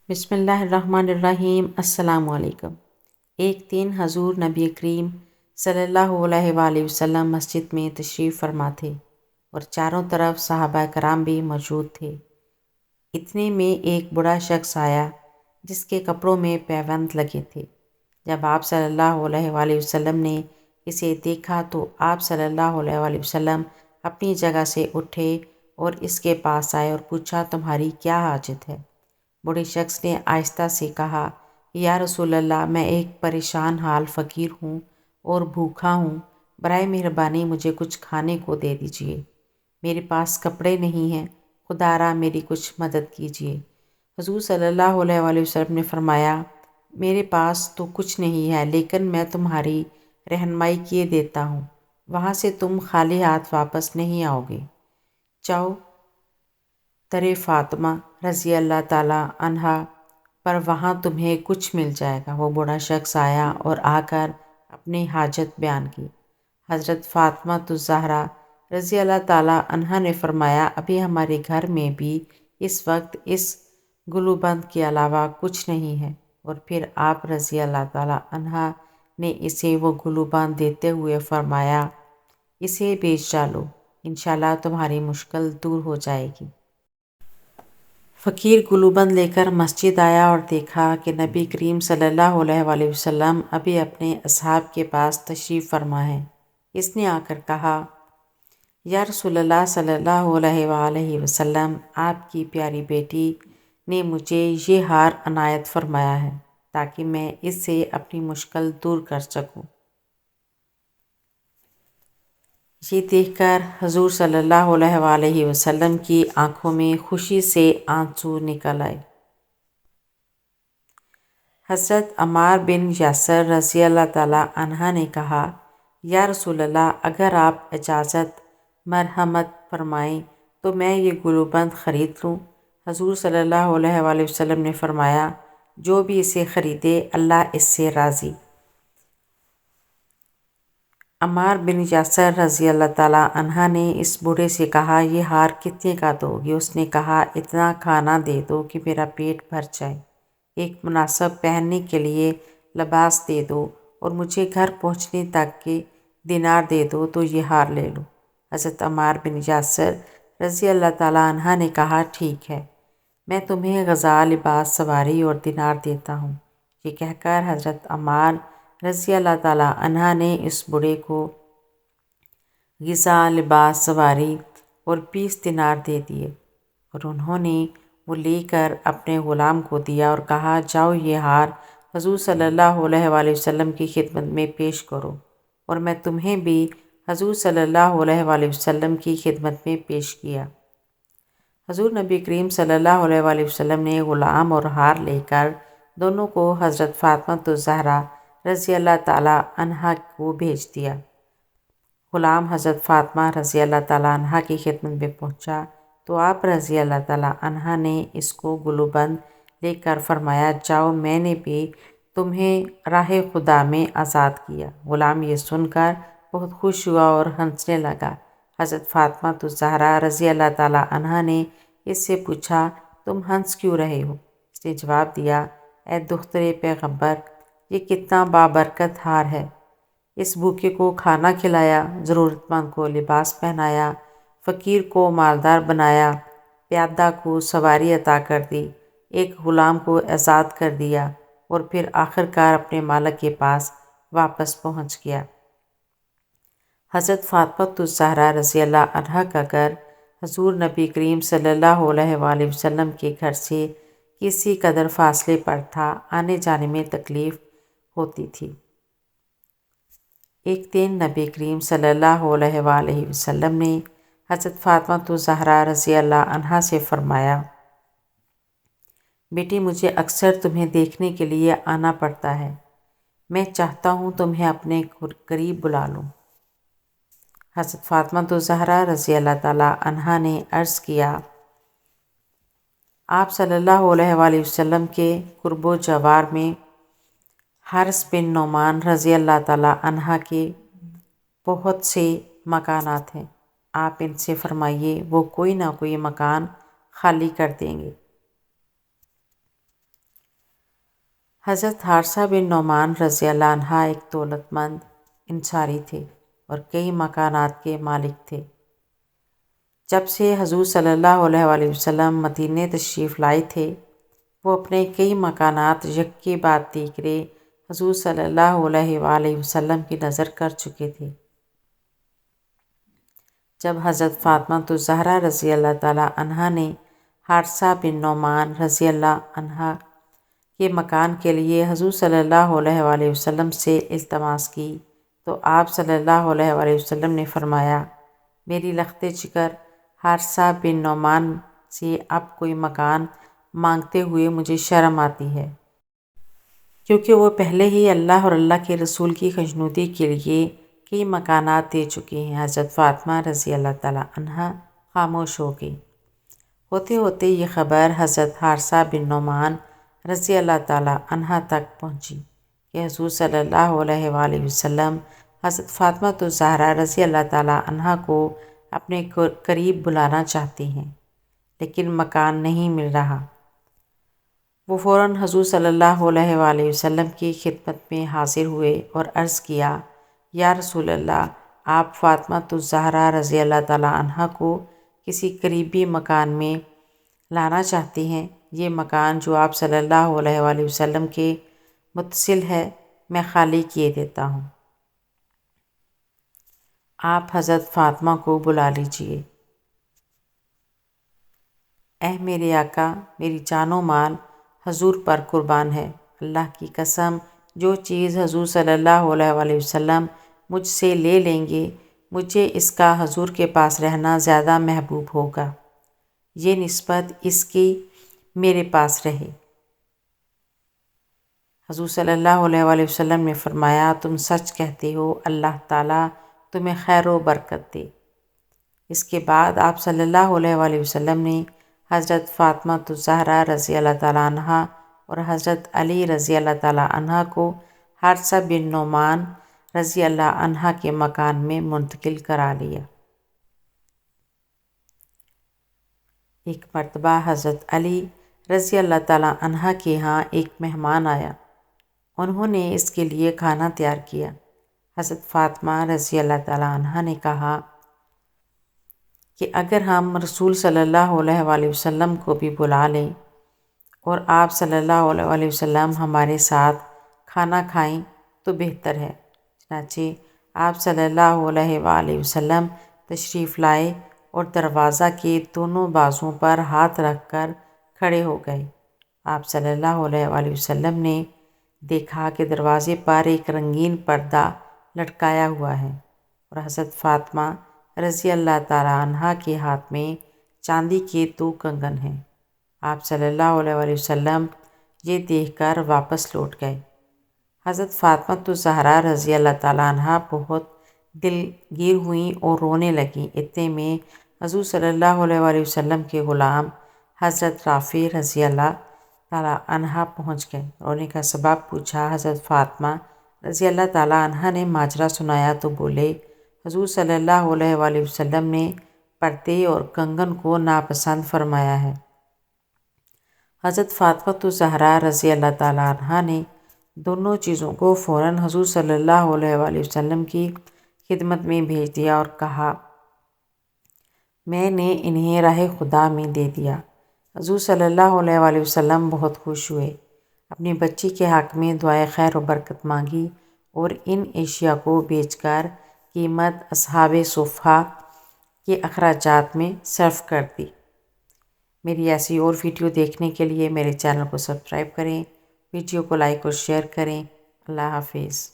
بسم اللہ الرحمن الرحیم۔ السلام علیکم۔ ایک دن حضور نبی کریم صلی اللہ علیہ وآلہ وسلم مسجد میں تشریف فرما تھے اور چاروں طرف صحابہ کرام بھی موجود تھے۔ اتنے میں ایک بوڑھا شخص آیا جس کے کپڑوں میں پیوند لگے تھے۔ جب آپ صلی اللہ علیہ وآلہ وسلم نے اسے دیکھا تو آپ صلی اللہ علیہ وآلہ وسلم اپنی جگہ سے اٹھے اور اس کے پاس آئے اور پوچھا، تمہاری کیا حاجت ہے؟ بوڑھے شخص نے آہستہ سے کہا، یا رسول اللہ، میں ایک پریشان حال فقیر ہوں اور بھوکا ہوں، برائے مہربانی مجھے کچھ کھانے کو دے دیجیے۔ میرے پاس کپڑے نہیں ہیں، خدا را میری کچھ مدد کیجیے۔ حضور صلی اللہ علیہ وآلہ وسلم نے فرمایا، میرے پاس تو کچھ نہیں ہے، لیکن میں تمہاری رہنمائی کیے دیتا ہوں، وہاں سے تم خالی ہاتھ واپس نہیں آؤ گے۔ جاؤ در فاطمہ رضی اللہ تعالیٰ عنہا پر، وہاں تمہیں کچھ مل جائے گا۔ وہ بوڑھا شخص آیا اور آ کر اپنی حاجت بیان کی۔ حضرت فاطمہ الزہرا رضی اللہ تعالیٰ عنہا نے فرمایا، ابھی ہمارے گھر میں بھی اس وقت اس گلوبند کے علاوہ کچھ نہیں ہے۔ اور پھر آپ رضی اللہ تعالیٰ عنہا نے اسے وہ گلوبند دیتے ہوئے فرمایا، اسے بیچ ڈالو، انشاءاللہ تمہاری مشکل دور ہو جائے گی۔ فقیر گلوبند لے کر مسجد آیا اور دیکھا کہ نبی کریم صلی اللہ علیہ وآلہ وسلم ابھی اپنے اصحاب کے پاس تشریف فرما ہیں۔ اس نے آ کر کہا، یا رسول اللہ صلی اللہ علیہ وآلہ وسلم، آپ کی پیاری بیٹی نے مجھے یہ ہار عنایت فرمایا ہے تاکہ میں اس سے اپنی مشکل دور کر سکوں۔ یہ دیکھ کر حضور صلی اللہ علیہ وآلہ وسلم کی آنکھوں میں خوشی سے آنسو نکل آئے۔ حضرت عمار بن یاسر رضی اللہ تعالیٰ عنہ نے کہا، یا رسول اللہ، اگر آپ اجازت مرحمت فرمائیں تو میں یہ گلوبند خرید لوں۔ حضور صلی اللہ علیہ وآلہ وسلم نے فرمایا، جو بھی اسے خریدے اللہ اس سے راضی۔ عمار بن یاسر رضی اللہ تعالیٰ عنہ نے اس بوڑھے سے کہا، یہ ہار کتنے کا دو گے؟ اس نے کہا، اتنا کھانا دے دو کہ میرا پیٹ بھر جائے، ایک مناسب پہننے کے لیے لباس دے دو، اور مجھے گھر پہنچنے تک کے دینار دے دو تو یہ ہار لے لو۔ حضرت عمار بن یاسر رضی اللہ تعالیٰ عنہ نے کہا، ٹھیک ہے، میں تمہیں غذا، لباس، سواری اور دینار دیتا ہوں۔ یہ کہہ کر حضرت عمار رضی اللہ تعالیٰ عنہ نے اس بوڑھے کو غذا، لباس، سواری اور 20 دینار دے دیے، اور انہوں نے وہ لے کر اپنے غلام کو دیا اور کہا، جاؤ یہ ہار حضور صلی اللہ علیہ وآلہ وسلم کی خدمت میں پیش کرو، اور میں تمہیں بھی حضور صلی اللہ علیہ وآلہ وسلم کی خدمت میں پیش کیا۔ حضور نبی کریم صلی اللہ علیہ وآلہ وسلم نے غلام اور ہار لے کر دونوں کو حضرت فاطمہ الزہرا رضی اللہ تعالیٰ عنہا کو بھیج دیا۔ غلام حضرت فاطمہ رضی اللہ تعالیٰ عنہا کی خدمت میں پہنچا تو آپ رضی اللہ تعالیٰ عنہا نے اس کو گلوبند لے کر فرمایا، جاؤ، میں نے بھی تمہیں راہ خدا میں آزاد کیا۔ غلام یہ سن کر بہت خوش ہوا اور ہنسنے لگا۔ حضرت فاطمہ الزہرا رضی اللہ تعالیٰ عنہا نے اس سے پوچھا، تم ہنس کیوں رہے ہو؟ اس نے جواب دیا، اے دختر پیغمبر، یہ کتنا بابرکت ہار ہے۔ اس بھوکے کو کھانا کھلایا، ضرورت مند کو لباس پہنایا، فقیر کو مالدار بنایا، پیادہ کو سواری عطا کر دی، ایک غلام کو آزاد کر دیا، اور پھر آخر کار اپنے مالک کے پاس واپس پہنچ گیا۔ حضرت فاطمہ الزہرا رضی اللہ عنہا کا گھر حضور نبی کریم صلی اللہ علیہ وآلہ وسلم کے گھر سے کسی قدر فاصلے پر تھا، آنے جانے میں تکلیف ہوتی تھی۔ ایک دن نبی کریم صلی اللہ علیہ وآلہ وسلم نے حضرت فاطمہ الزہرا رضی اللہ عنہا سے فرمایا، بیٹی، مجھے اکثر تمہیں دیکھنے کے لیے آنا پڑتا ہے، میں چاہتا ہوں تمہیں اپنے قریب بلا لوں۔ حضرت فاطمہ الزہرا رضی اللہ تعالیٰ عنہا نے عرض کیا، آپ صلی اللہ علیہ وآلہ وسلم کے قرب و جوار میں حارث بن نعمان رضی اللہ تعالیٰ عنہ کے بہت سے مکانات ہیں، آپ ان سے فرمائیے وہ کوئی نہ کوئی مکان خالی کر دیں گے۔ حضرت حارثہ بن نعمان رضی اللہ عنہ ایک دولت مند انصاری تھے اور کئی مکانات کے مالک تھے۔ جب سے حضور صلی اللہ علیہ وآلہ وسلم مدینے تشریف لائے تھے، وہ اپنے کئی مکانات یکے بعد دیگرے حضور صلی اللہ علیہ وآلہ وسلم کی نظر کر چکے تھے۔ جب حضرت فاطمہ الزہرا رضی اللہ تعالیٰ عنہا نے حارثہ بن نعمان رضی اللہ عنہ کے مکان کے لیے حضور صلی اللہ علیہ وآلہ وسلم سے التماس کی تو آپ صلی اللہ علیہ وآلہ وسلم نے فرمایا، میری لخت جگر حارثہ بن نعمان سے اب کوئی مکان مانگتے ہوئے مجھے شرم آتی ہے، کیونکہ وہ پہلے ہی اللہ اور اللہ کے رسول کی خوشنودی کے لیے کئی مکانات دے چکے ہیں۔ حضرت فاطمہ رضی اللہ تعالیٰ عنہا خاموش ہو گئی۔ ہوتے ہوتے یہ خبر حضرت حارثہ بن نعمان رضی اللہ تعالیٰ عنہ تک پہنچی کہ حضور صلی اللہ علیہ وآلہ وسلم حضرت فاطمہ الزہرا رضی اللہ تعالیٰ عنہ کو اپنے قریب بلانا چاہتے ہیں، لیکن مکان نہیں مل رہا۔ وہ فوراً حضور صلی اللہ علیہ وآلہ وسلم کی خدمت میں حاضر ہوئے اور عرض کیا، یا رسول اللہ، آپ فاطمہ الزہرا رضی اللہ تعالیٰ عنہ کو کسی قریبی مکان میں لانا چاہتے ہیں۔ یہ مکان جو آپ صلی اللہ علیہ وآلہ وسلم کے متصل ہے، میں خالی کیے دیتا ہوں، آپ حضرت فاطمہ کو بلا لیجئے۔ اے میرے آقا، میری جان و مال حضور پر قربان ہے، اللہ کی قسم جو چیز حضور صلی اللہ علیہ وآلہ وسلم مجھ سے لے لیں گے، مجھے اس کا حضور کے پاس رہنا زیادہ محبوب ہوگا، یہ نسبت اس کی میرے پاس رہے۔ حضور صلی اللہ علیہ وآلہ وسلم نے فرمایا، تم سچ کہتے ہو، اللہ تعالیٰ تمہیں خیر و برکت دے۔ اس کے بعد آپ صلی اللہ علیہ وآلہ وسلم نے حضرت فاطمہ الزہرا رضی اللہ تعالیٰ عنہ اور حضرت علی رضی اللہ تعالیٰ عنہ کو حارثہ بن نعمان رضی اللہ عنہ کے مکان میں منتقل کرا لیا۔ ایک مرتبہ حضرت علی رضی اللہ تعالیٰ عنہ کے ہاں ایک مہمان آیا، انہوں نے اس کے لیے کھانا تیار کیا۔ حضرت فاطمہ رضی اللہ تعالیٰ عنہ نے کہا کہ اگر ہم رسول صلی اللہ علیہ وآلہ وسلم کو بھی بلا لیں اور آپ صلی اللہ علیہ وآلہ وسلم ہمارے ساتھ کھانا کھائیں تو بہتر ہے۔ چنانچہ آپ صلی اللہ علیہ وآلہ وسلم تشریف لائے اور دروازہ کے دونوں بازوؤں پر ہاتھ رکھ کر کھڑے ہو گئے۔ آپ صلی اللہ علیہ وآلہ وسلم نے دیکھا کہ دروازے پر ایک رنگین پردہ لٹکایا ہوا ہے اور حضرت فاطمہ رضی اللہ تعالیٰ عنہ کے ہاتھ میں چاندی کے 2 کنگن ہیں۔ آپ صلی اللہ علیہ وآلہ وسلم یہ دیکھ کر واپس لوٹ گئے۔ حضرت فاطمہ الزہرا رضی اللہ تعالیٰ عنہ بہت دلگیر ہوئیں اور رونے لگیں۔ اتنے میں حضور صلی اللہ علیہ وآلہ وسلم کے غلام حضرت رافع رضی اللہ تعالیٰ عنہ پہنچ گئے۔ رونے کا سبب پوچھا۔ حضرت فاطمہ رضی اللہ تعالیٰ عنہ نے ماجرا سنایا تو بولے، حضور صلی اللہ علیہ وآلہ وسلم نے پردے اور کنگن کو ناپسند فرمایا ہے۔ حضرت فاطمہ الزہرا رضی اللہ تعالیٰ عنہ نے دونوں چیزوں کو فوراً حضور صلی اللہ علیہ وآلہ وسلم کی خدمت میں بھیج دیا اور کہا، میں نے انہیں راہ خدا میں دے دیا۔ حضور صلی اللہ علیہ وآلہ وسلم بہت خوش ہوئے، اپنی بچی کے حق میں دعائے خیر و برکت مانگی اور ان اشیاء کو بیچ کر قیمت اصحاب صفحہ کے اخراجات میں صرف کر دی۔ میری ایسی اور ویڈیو دیکھنے کے لیے میرے چینل کو سبسکرائب کریں، ویڈیو کو لائک اور شیئر کریں۔ اللہ حافظ۔